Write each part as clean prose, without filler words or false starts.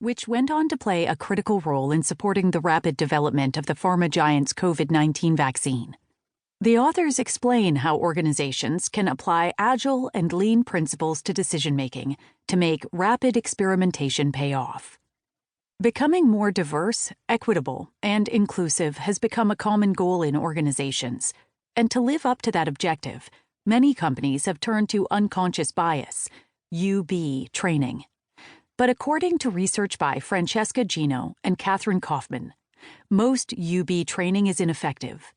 which went on to play a critical role in supporting the rapid development of the pharma giant's COVID-19 vaccine. The authors explain how organizations can apply agile and lean principles to decision-making to make rapid experimentation pay off. Becoming more diverse, equitable, and inclusive has become a common goal in organizations, and to live up to that objective, many companies have turned to unconscious bias, UB training. But according to research by Francesca Gino and Catherine Kaufman, most UB training is ineffective.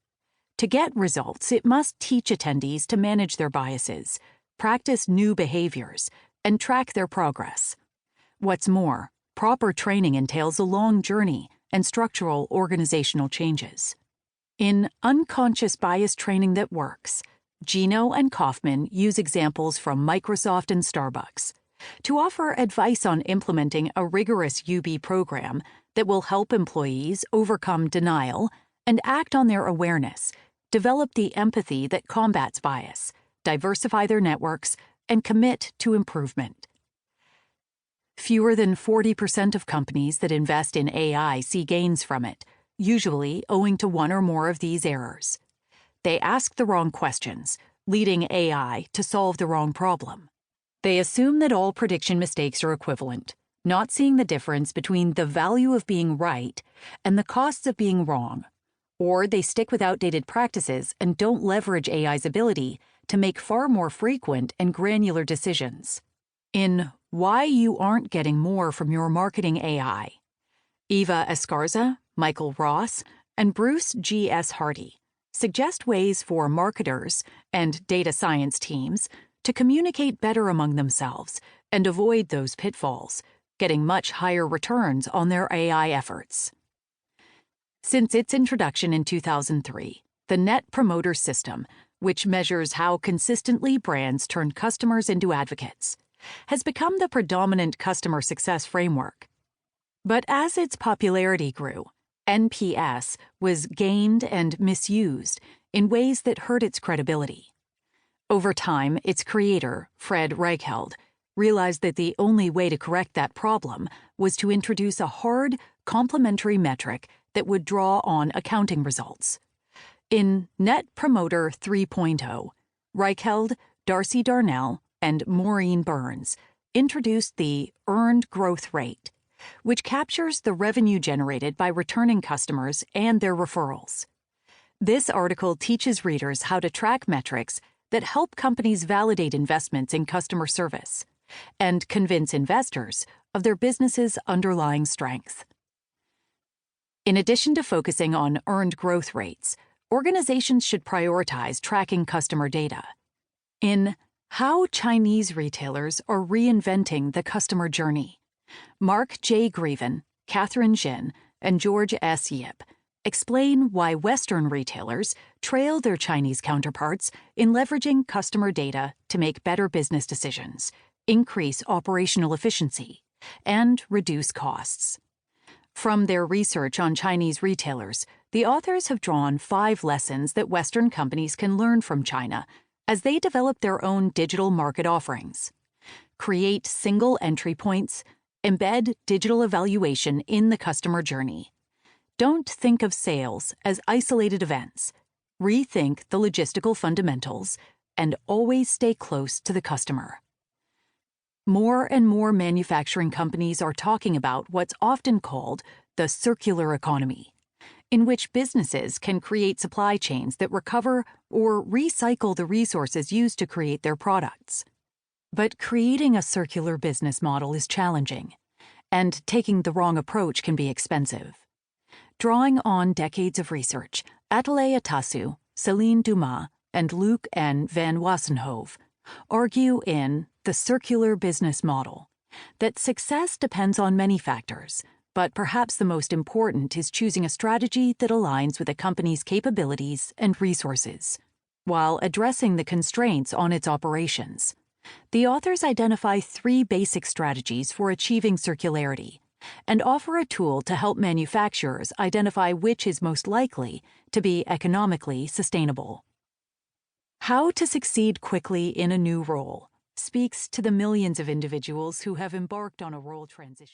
To get results, it must teach attendees to manage their biases, practice new behaviors, and track their progress. What's more, proper training entails a long journey and structural organizational changes. In Unconscious Bias Training That Works, Gino and Kaufman use examples from Microsoft and Starbucks to offer advice on implementing a rigorous UB program that will help employees overcome denial and act on their awareness, develop the empathy that combats bias, diversify their networks, and commit to improvement. Fewer than 40% of companies that invest in AI see gains from it, usually owing to one or more of these errors. They ask the wrong questions, leading AI to solve the wrong problem. They assume that all prediction mistakes are equivalent, not seeing the difference between the value of being right and the costs of being wrong. Or they stick with outdated practices and don't leverage AI's ability to make far more frequent and granular decisions. In Why You Aren't Getting More from Your Marketing AI, Eva Escarza, Michael Ross, and Bruce G.S. Hardy suggest ways for marketers and data science teams to communicate better among themselves and avoid those pitfalls, getting much higher returns on their AI efforts. Since its introduction in 2003, the Net Promoter System, which measures how consistently brands turn customers into advocates, has become the predominant customer success framework. But as its popularity grew, NPS was gained and misused in ways that hurt its credibility. Over time, its creator, Fred Reichheld, realized that the only way to correct that problem was to introduce a hard, complementary metric that would draw on accounting results. In Net Promoter 3.0, Reichheld, Darcy Darnell, and Maureen Burns introduced the earned growth rate, which captures the revenue generated by returning customers and their referrals. This article teaches readers how to track metrics that help companies validate investments in customer service and convince investors of their business's underlying strength. In addition to focusing on earned growth rates, organizations should prioritize tracking customer data. In How Chinese Retailers Are Reinventing the Customer Journey, Mark J. Greven, Catherine Jin, and George S. Yip explain why Western retailers trail their Chinese counterparts in leveraging customer data to make better business decisions, increase operational efficiency, and reduce costs. From their research on Chinese retailers, the authors have drawn 5 lessons that Western companies can learn from China as they develop their own digital market offerings. Create single entry points, embed digital evaluation in the customer journey. Don't think of sales as isolated events. Rethink the logistical fundamentals and always stay close to the customer. More and more manufacturing companies are talking about what's often called the circular economy, in which businesses can create supply chains that recover or recycle the resources used to create their products. But creating a circular business model is challenging, and taking the wrong approach can be expensive. Drawing on decades of research, Atelier Atasu, Céline Dumas, and Luc N. van Wassenhove argue in The Circular Business Model that success depends on many factors, but perhaps the most important is choosing a strategy that aligns with a company's capabilities and resources, while addressing the constraints on its operations. The authors identify 3 basic strategies for achieving circularity and offer a tool to help manufacturers identify which is most likely to be economically sustainable. How to succeed quickly in a new role speaks to the millions of individuals who have embarked on a role transition.